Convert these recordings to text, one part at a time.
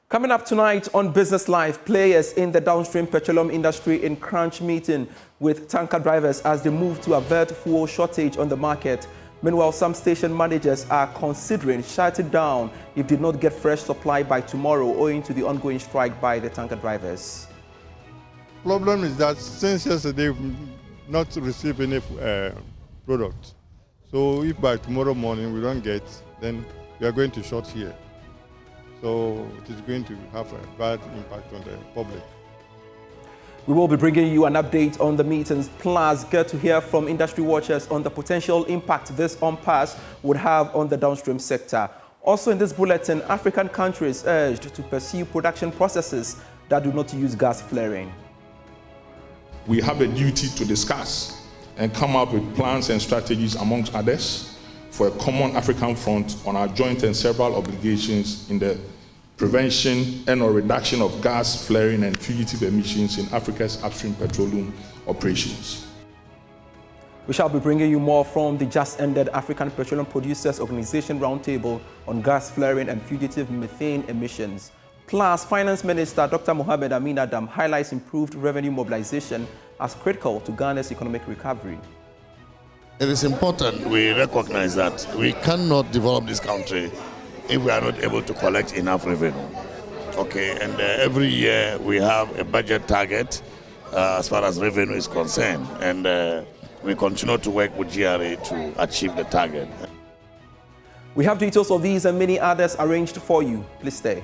Coming up tonight on Business Live, players in the downstream petroleum industry in crunch meeting with tanker drivers as they move to avert fuel shortage on the market. Meanwhile, some station managers are considering shutting down if they did not get fresh supply by tomorrow owing to the ongoing strike by the tanker drivers. Problem is that since yesterday we've not received any product. So if by tomorrow morning we don't get, then we are going to short here. So it is going to have a bad impact on the public. We will be bringing you an update on the meetings, plus get to hear from industry watchers on the potential impact this impasse would have on the downstream sector. Also in this bulletin, African countries urged to pursue production processes that do not use gas flaring. We have a duty to discuss and come up with plans and strategies, amongst others, for a common African front on our joint and several obligations in the prevention and/or reduction of gas flaring and fugitive emissions in Africa's upstream petroleum operations. We shall be bringing you more from the just-ended African Petroleum Producers Organization Roundtable on gas flaring and fugitive methane emissions. Plus, Finance Minister Dr. Mohamed Amin Adam highlights improved revenue mobilization as critical to Ghana's economic recovery. It is important we recognize that we cannot develop this country if we are not able to collect enough revenue. Okay, and every year we have a budget target as far as revenue is concerned, and we continue to work with GRA to achieve the target. We have details of these and many others arranged for you. Please stay.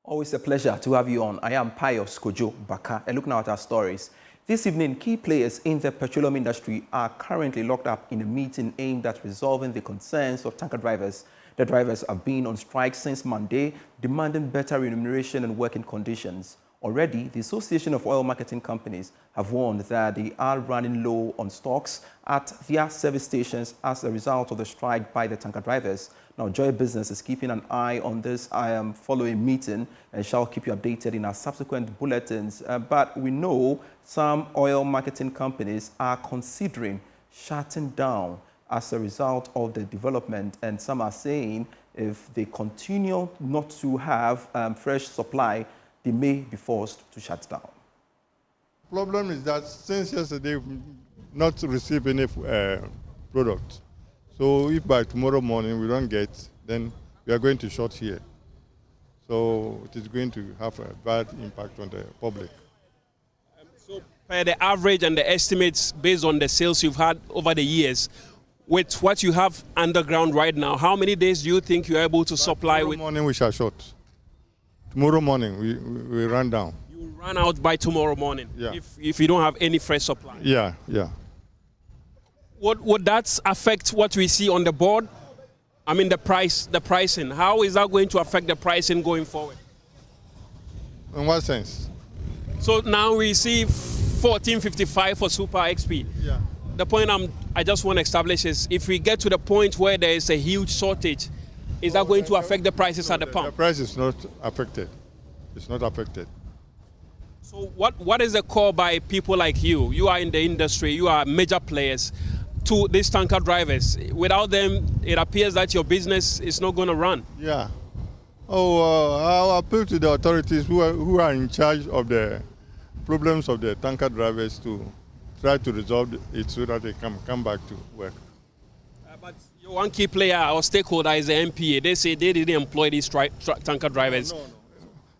Always a pleasure to have you on. I am Pius Kojo Baka, and look now at our stories. This evening, key players in the petroleum industry are currently locked up in a meeting aimed at resolving the concerns of tanker drivers. The drivers have been on strike since Monday, demanding better remuneration and working conditions. Already, the Association of Oil Marketing Companies have warned that they are running low on stocks at their service stations as a result of the strike by the tanker drivers. Now, Joy Business is keeping an eye on this following meeting and shall keep you updated in our subsequent bulletins. But we know some oil marketing companies are considering shutting down as a result of the development, and some are saying if they continue not to have fresh supply, they may be forced to shut down. Problem is that since yesterday we've not received any product. So if by tomorrow morning we don't get, then we are going to short here. So it is going to have a bad impact on the public. So per the average and the estimates based on the sales you've had over the years, with what you have underground right now, how many days do you think you're able to supply with? Tomorrow morning we shall short. Tomorrow morning we run down. You will run out by tomorrow morning, yeah, if you don't have any fresh supply? Yeah, yeah. Would that affect what we see on the board? I mean the pricing. How is that going to affect the pricing going forward? In what sense? So now we see 14.55 for Super XP. Yeah. The point I just want to establish is if we get to the point where there is a huge shortage, is that going to affect the prices at the pump? The price is not affected. It's not affected. So what is the call by people like you? You are in the industry, you are major players, to these tanker drivers. Without them, it appears that your business is not going to run. Yeah. I'll appeal to the authorities who are in charge of the problems of the tanker drivers to try to resolve it so that they can come back to work. But your one key player or stakeholder is the MPA. They say they didn't employ these tanker drivers. No.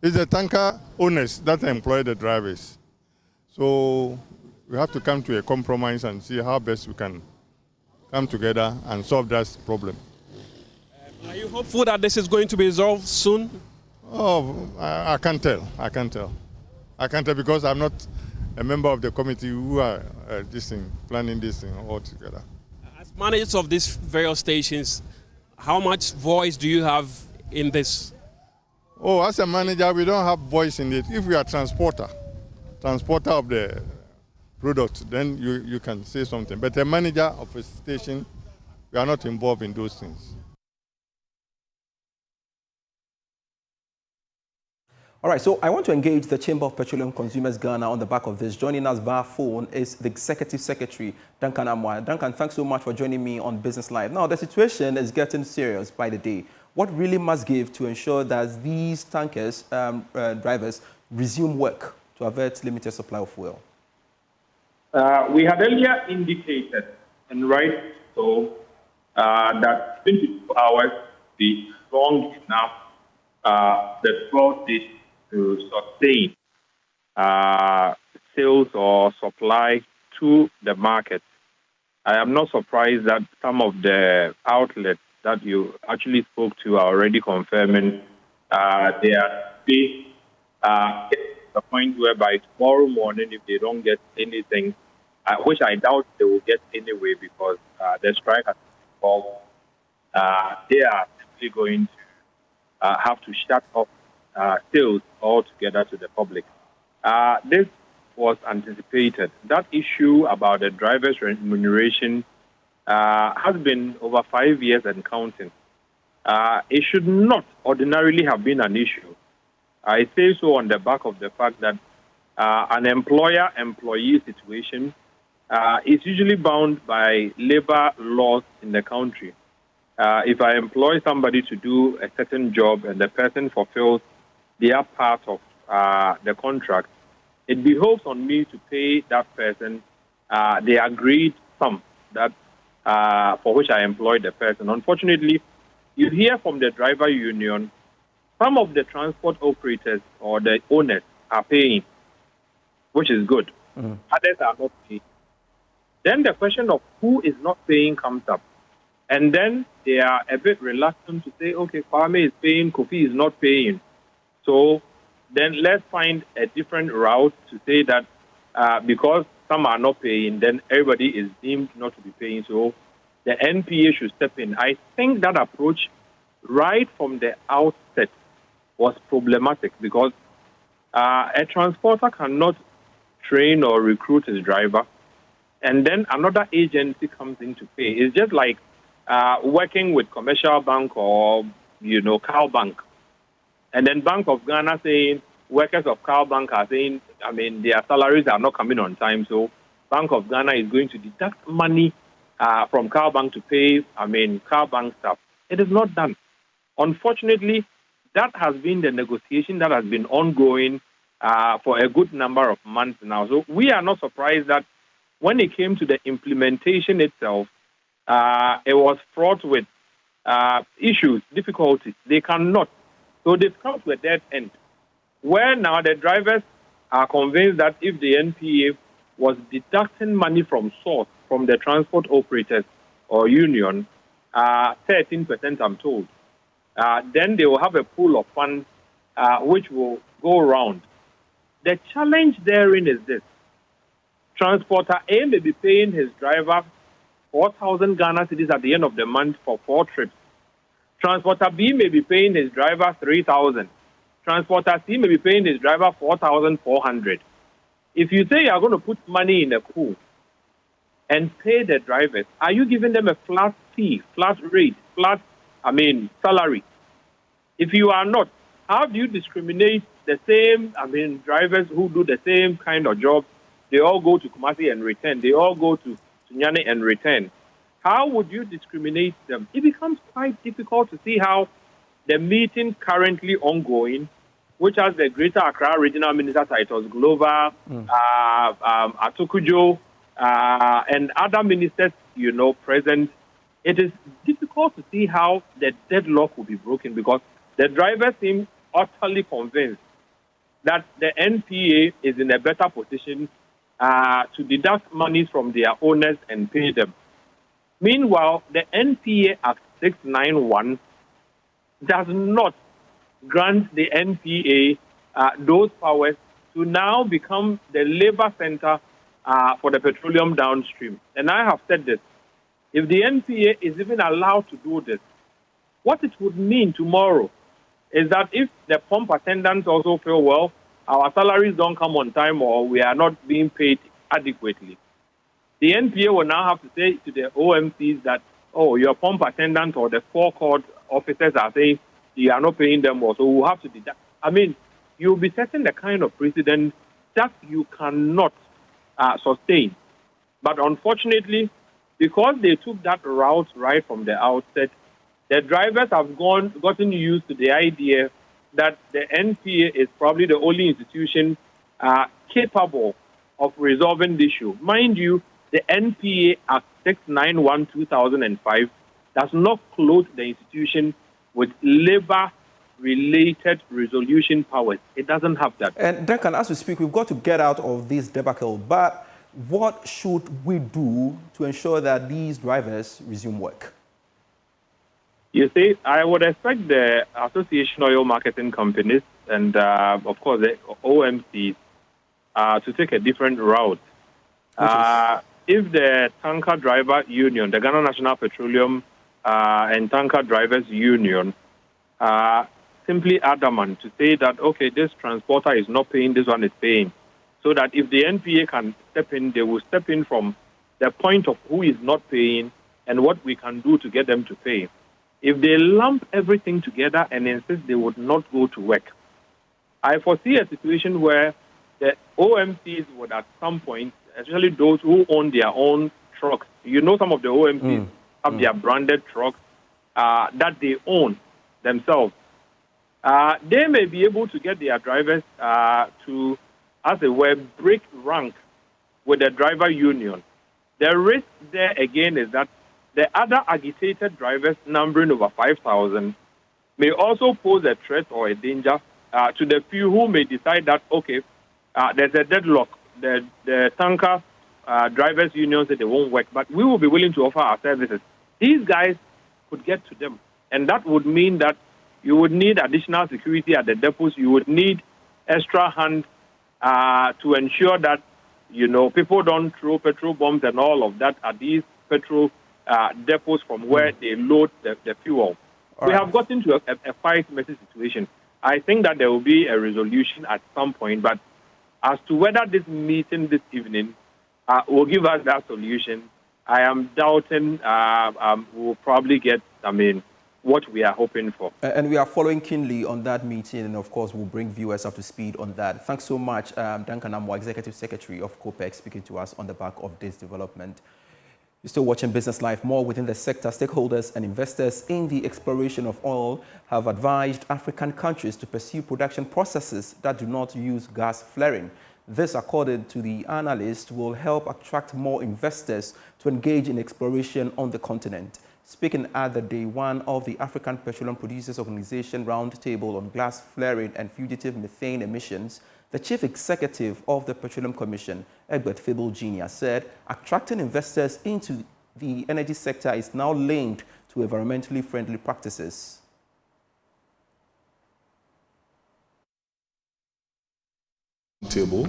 It's the tanker owners that employ the drivers. So we have to come to a compromise and see how best we can come together and solve that problem. Are you hopeful that this is going to be resolved soon? Oh, I can't tell. I can't tell. I can't tell because I'm not a member of the committee who are planning this thing all together. As managers of these various stations, how much voice do you have in this? Oh, as a manager, we don't have voice in it. If we are transporter of the product, then you can say something. But a manager of a station, we are not involved in those things. All right, so I want to engage the Chamber of Petroleum Consumers Ghana on the back of this. Joining us via phone is the Executive Secretary, Duncan Amwa. Duncan, thanks so much for joining me on Business Live. Now, the situation is getting serious by the day. What really must give to ensure that these tankers, drivers, resume work to avert limited supply of fuel? We had earlier indicated, and right so, that 22 hours be long enough the 12 days to sustain sales or supply to the market. I am not surprised that some of the outlets that you actually spoke to are already confirming they are at the point whereby tomorrow morning, if they don't get anything, which I doubt they will get anyway because the strike has been involved, they are simply going to have to shut off sales altogether to the public. This was anticipated. That issue about the driver's remuneration has been over 5 years and counting. It should not ordinarily have been an issue. I say so on the back of the fact that an employer-employee situation is usually bound by labor laws in the country. If I employ somebody to do a certain job and the person fulfills their part of the contract, it behoves on me to pay that person the agreed sum that for which I employed the person. Unfortunately, you hear from the driver union, some of the transport operators or the owners are paying, which is good. Others are not paying. Then the question of who is not paying comes up. And then they are a bit reluctant to say, okay, Kwame is paying, Kofi is not paying. So then let's find a different route to say that because some are not paying, then everybody is deemed not to be paying. So the NPA should step in. I think that approach right from the outset was problematic because a transporter cannot train or recruit his driver, and then another agency comes in to pay. It's just like working with Commercial Bank or, Cal Bank. And then Bank of Ghana saying, workers of Cal Bank are saying, their salaries are not coming on time. So Bank of Ghana is going to deduct money from Cal Bank to pay, Cal Bank staff. It is not done. Unfortunately, that has been the negotiation that has been ongoing for a good number of months now. So we are not surprised that when it came to the implementation itself, it was fraught with issues, difficulties. They cannot. So they've come to a dead end, where now the drivers are convinced that if the NPA was deducting money from source, from the transport operators or union, 13%, I'm told, then they will have a pool of funds which will go around. The challenge therein is this. Transporter A may be paying his driver 4,000 Ghana cedis at the end of the month for 4 trips. Transporter B may be paying his driver 3,000. Transporter C may be paying his driver 4,400. If you say you're going to put money in a pool and pay the drivers, are you giving them a flat fee, flat rate, salary? If you are not, how do you discriminate the same, drivers who do the same kind of job? They all go to Kumasi and return. They all go to Sunyani and return. How would you discriminate them? It becomes quite difficult to see how the meeting currently ongoing, which has the Greater Accra Regional Minister Titus Glover, Atukujo, and other ministers, present. It is difficult to see how the deadlock will be broken because the drivers seem utterly convinced that the NPA is in a better position to deduct monies from their owners and pay them. Meanwhile, the NPA Act 691 does not grant the NPA those powers to now become the labor center for the petroleum downstream. And I have said this. If the NPA is even allowed to do this, what it would mean tomorrow is that if the pump attendants also feel, well, our salaries don't come on time or we are not being paid adequately, the NPA will now have to say to the OMCs that, oh, your pump attendant or the forecourt officers are saying you are not paying them, or so we'll have to deduct. you'll be setting the kind of precedent that you cannot sustain. But unfortunately, because they took that route right from the outset, the drivers have gotten used to the idea that the NPA is probably the only institution capable of resolving the issue. Mind you, the NPA Act 691/2005 does not clothe the institution with labor-related resolution powers. It doesn't have that. And Duncan, as we speak, we've got to get out of this debacle. But what should we do to ensure that these drivers resume work? You see, I would expect the Association of Oil Marketing Companies and, of course, the OMCs to take a different route. If the Tanker Driver Union, the Ghana National Petroleum and Tanker Drivers Union, simply adamant to say that, okay, this transporter is not paying, this one is paying, so that if the NPA can step in, they will step in from the point of who is not paying and what we can do to get them to pay. If they lump everything together and insist they would not go to work, I foresee a situation where the OMCs would at some point, especially those who own their own trucks, you know, some of the OMCs have their branded trucks that they own themselves. They may be able to get their drivers to, as it were, break rank with the driver union. The risk there again is that the other agitated drivers, numbering over 5,000, may also pose a threat or a danger to the few who may decide that, okay, there's a deadlock. The tanker drivers union said they won't work, but we will be willing to offer our services. These guys could get to them, and that would mean that you would need additional security at the depots. You would need extra hands to ensure that, you know, people don't throw petrol bombs and all of that at these petrol depots from where they load the fuel. We have gotten to a fight-messy situation. I think that there will be a resolution at some point, but as to whether this meeting this evening will give us that solution, I am doubting we'll probably get, what we are hoping for. And we are following keenly on that meeting, and of course, we'll bring viewers up to speed on that. Thanks so much, Duncan Amwa, Executive Secretary of COPEC, speaking to us on the back of this development. You're still watching Business Live. More within the sector, stakeholders and investors in the exploration of oil have advised African countries to pursue production processes that do not use gas flaring. This, according to the analyst, will help attract more investors to engage in exploration on the continent. Speaking at the day one of the African Petroleum Producers Organization Roundtable on gas flaring and fugitive methane emissions, the chief executive of the Petroleum Commission, Egbert Fable Jr., said attracting investors into the energy sector is now linked to environmentally friendly practices. Table,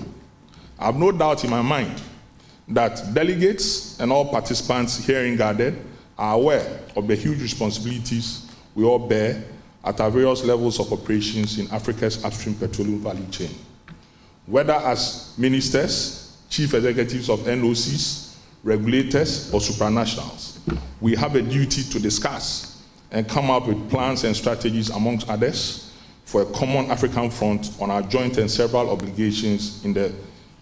I have no doubt in my mind that delegates and all participants herein gathered are aware of the huge responsibilities we all bear at our various levels of operations in Africa's upstream petroleum value chain. Whether as ministers, chief executives of NOCs, regulators, or supranationals, we have a duty to discuss and come up with plans and strategies, amongst others, for a common African front on our joint and several obligations in the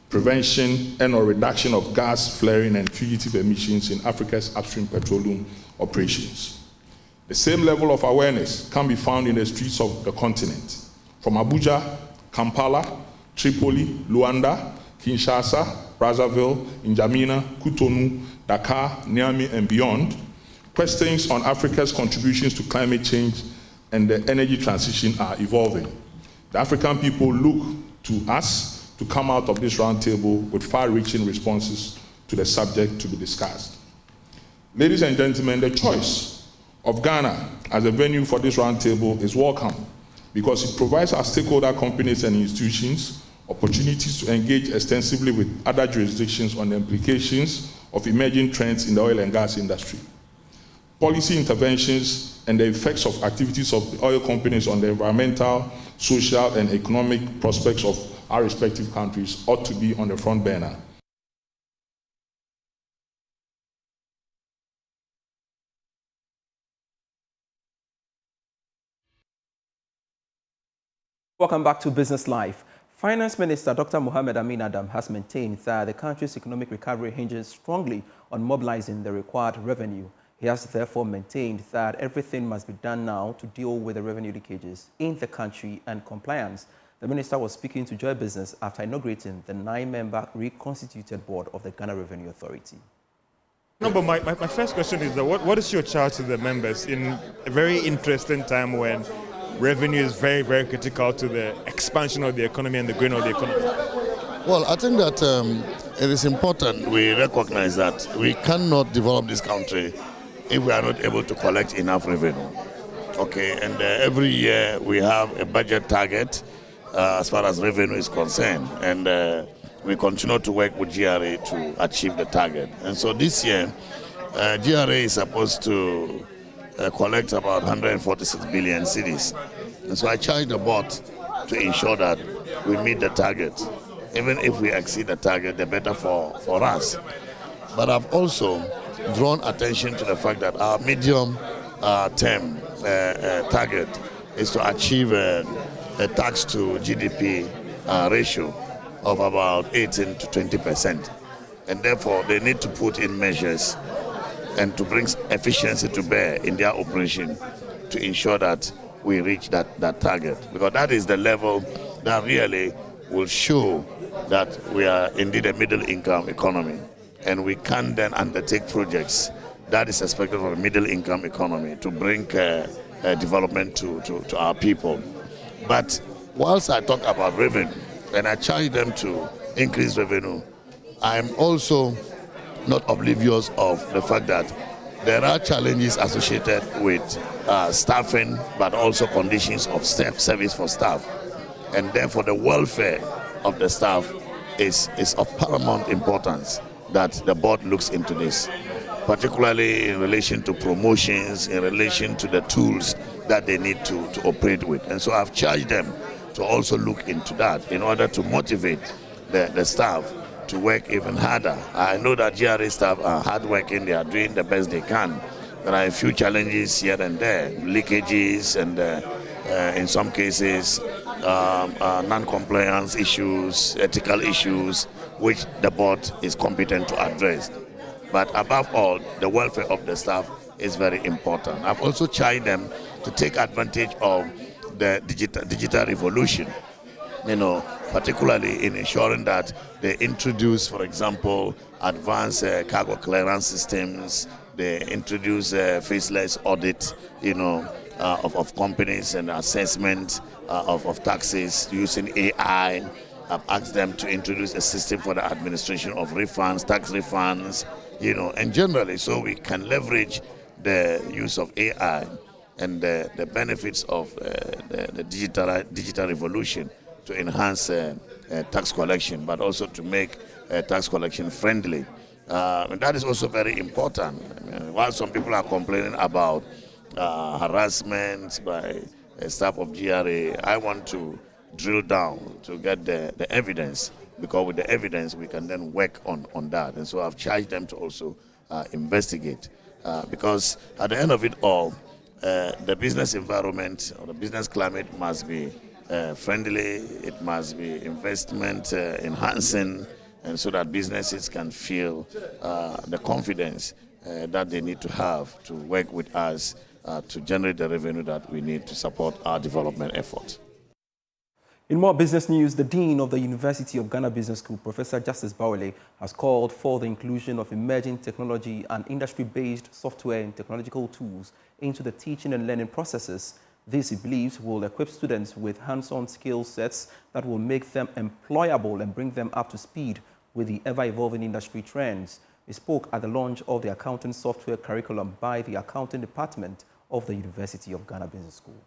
prevention and or reduction of gas flaring and fugitive emissions in Africa's upstream petroleum operations. The same level of awareness can be found in the streets of the continent, from Abuja, Kampala, Tripoli, Luanda, Kinshasa, Brazzaville, N'Djamena, Cotonou, Dakar, Niamey, and beyond. Questions on Africa's contributions to climate change and the energy transition are evolving. The African people look to us to come out of this roundtable with far-reaching responses to the subject to be discussed. Ladies and gentlemen, the choice of Ghana as a venue for this roundtable is welcome because it provides our stakeholder companies and institutions opportunities to engage extensively with other jurisdictions on the implications of emerging trends in the oil and gas industry. Policy interventions and the effects of activities of the oil companies on the environmental, social, and economic prospects of our respective countries ought to be on the front burner. Welcome back to Business Live. Finance Minister Dr. Mohamed Amin Adam has maintained that the country's economic recovery hinges strongly on mobilizing the required revenue. He has therefore maintained that everything must be done now to deal with the revenue leakages in the country and compliance. The minister was speaking to Joy Business after inaugurating the 9-member reconstituted board of the Ghana Revenue Authority. No, but my first question is that what is your charge to the members in a very interesting time when revenue is very, very critical to the expansion of the economy and the growing of the economy? Well, I think that it is important we recognize that we cannot develop this country if we are not able to collect enough revenue. Okay, and every year we have a budget target as far as revenue is concerned, and we continue to work with GRA to achieve the target. And so this year, GRA is supposed to collect about 146 billion cedis. And so I charge the board to ensure that we meet the target. Even if we exceed the target, the better for us. But I've also drawn attention to the fact that our medium term target is to achieve a tax to GDP ratio of about 18 to 20%. And therefore, they need to put in measures and to bring efficiency to bear in their operation to ensure that we reach that target. Because that is the level that really will show that we are indeed a middle income economy. And we can then undertake projects that is expected from a middle income economy to bring development to our people. But whilst I talk about revenue, and I charge them to increase revenue, I'm also not oblivious of the fact that there are challenges associated with staffing, but also conditions of service for staff. And therefore the welfare of the staff is of paramount importance that the board looks into this, particularly in relation to promotions, in relation to the tools that they need to operate with. And so I've charged them to also look into that in order to motivate the staff to work even harder. I know that GRA staff are hardworking, they are doing the best they can. There are a few challenges here and there, leakages and in some cases non-compliance issues, ethical issues, which the board is competent to address. But above all, the welfare of the staff is very important. I've also charged them to take advantage of the digital revolution, particularly in ensuring that they introduce, for example, advanced cargo clearance systems. They introduce faceless audit, of companies and assessment of taxes using AI. I've asked them to introduce a system for the administration of refunds, tax refunds, and generally so we can leverage the use of AI and the benefits of the digital revolution to enhance tax collection, but also to make tax collection friendly. And that is also very important. While some people are complaining about harassment by staff of GRA, I want to drill down to get the evidence, because with the evidence we can then work on that. And so I've charged them to also investigate, because at the end of it all, the business environment or the business climate must be friendly, it must be investment enhancing, and so that businesses can feel the confidence that they need to have to work with us to generate the revenue that we need to support our development efforts. In more business news, the Dean of the University of Ghana Business School, Professor Justice Bawale, has called for the inclusion of emerging technology and industry-based software and technological tools into the teaching and learning processes. This, he believes, will equip students with hands-on skill sets that will make them employable and bring them up to speed with the ever-evolving industry trends. He spoke at the launch of the accounting software curriculum by the accounting department of the University of Ghana Business School.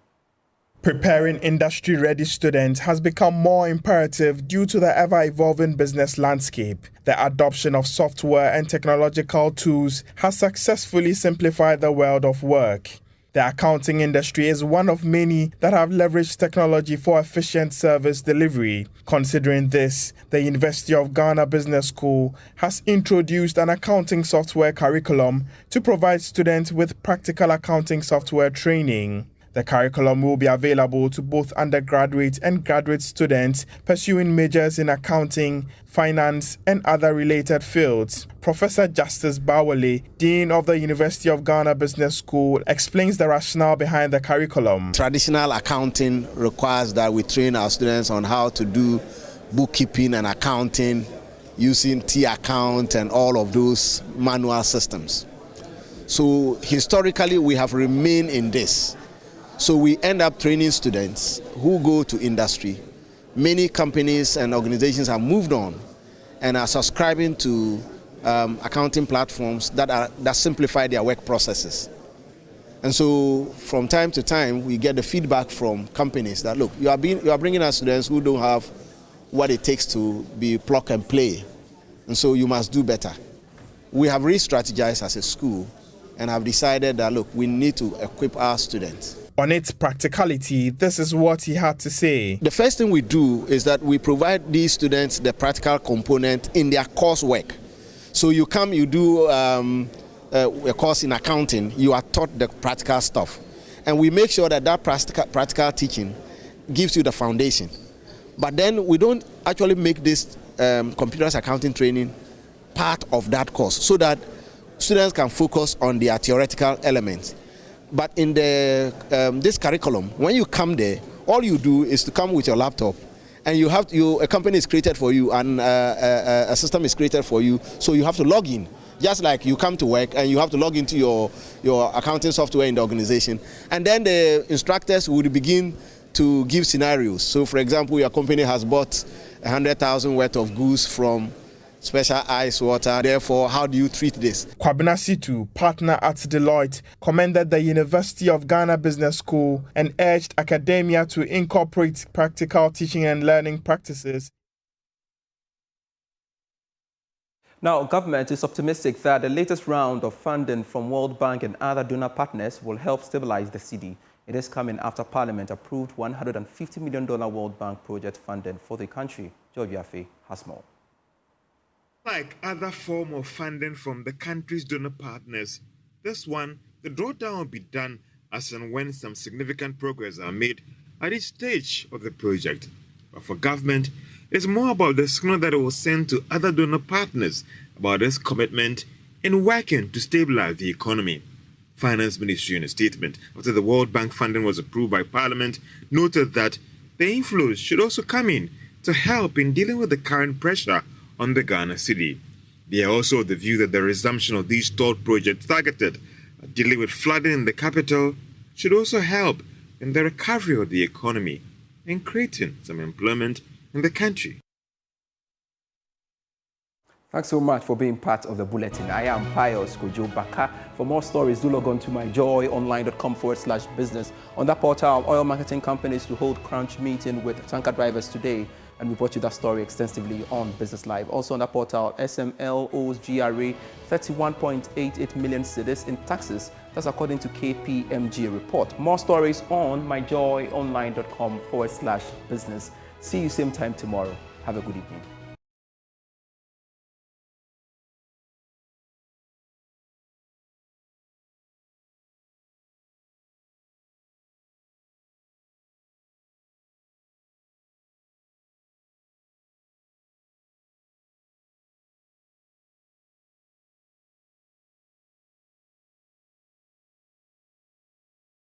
Preparing industry-ready students has become more imperative due to the ever-evolving business landscape. The adoption of software and technological tools has successfully simplified the world of work. The accounting industry is one of many that have leveraged technology for efficient service delivery. Considering this, the University of Ghana Business School has introduced an accounting software curriculum to provide students with practical accounting software training. The curriculum will be available to both undergraduate and graduate students pursuing majors in accounting, finance, and other related fields. Professor Justice Bawale, Dean of the University of Ghana Business School, explains the rationale behind the curriculum. Traditional accounting requires that we train our students on how to do bookkeeping and accounting using T-account and all of those manual systems. So historically, we have remained in this. So we end up training students who go to industry. Many companies and organizations have moved on and are subscribing to accounting platforms that simplify their work processes. And so from time to time, we get the feedback from companies that, look, you are bringing us students who don't have what it takes to be plug and play. And so you must do better. We have re-strategized as a school and have decided that, look, we need to equip our students. On its practicality, this is what he had to say. The first thing we do is that we provide these students the practical component in their coursework. So you come, you do a course in accounting, you are taught the practical stuff. And we make sure that practical teaching gives you the foundation. But then we don't actually make this computer accounting training part of that course so that students can focus on their theoretical elements. But in this curriculum, when you come there, all you do is to come with your laptop, and a company is created for you, and a system is created for you, so you have to log in. Just like you come to work and you have to log into your accounting software in the organization. And then the instructors would begin to give scenarios. So for example, your company has bought 100,000 worth of goods from Special Ice Water. Therefore, how do you treat this? Kwabena Situ, partner at Deloitte, commended the University of Ghana Business School and urged academia to incorporate practical teaching and learning practices. Now, government is optimistic that the latest round of funding from World Bank and other donor partners will help stabilize the cedi. It is coming after Parliament approved $150 million World Bank project funding for the country. George Yafe has more. Like other form of funding from the country's donor partners, this one, the drawdown will be done as and when some significant progress are made at each stage of the project. But for government, it's more about the signal that it will send to other donor partners about its commitment in working to stabilize the economy. Finance Ministry, in a statement after the World Bank funding was approved by Parliament, noted that the inflows should also come in to help in dealing with the current pressure on the Ghana cedi. They are also of the view that the resumption of these stalled projects targeted at dealing with flooding in the capital should also help in the recovery of the economy and creating some employment in the country. Thanks so much for being part of the bulletin. I am Pius Kojo Baka. For more stories, do log on to myjoyonline.com/business. On that portal, oil marketing companies to hold crunch meeting with tanker drivers today. And we brought you that story extensively on Business Live. Also on that portal, SML owes GRA 31.88 million cedis in taxes. That's according to KPMG report. More stories on myjoyonline.com/business. See you same time tomorrow. Have a good evening.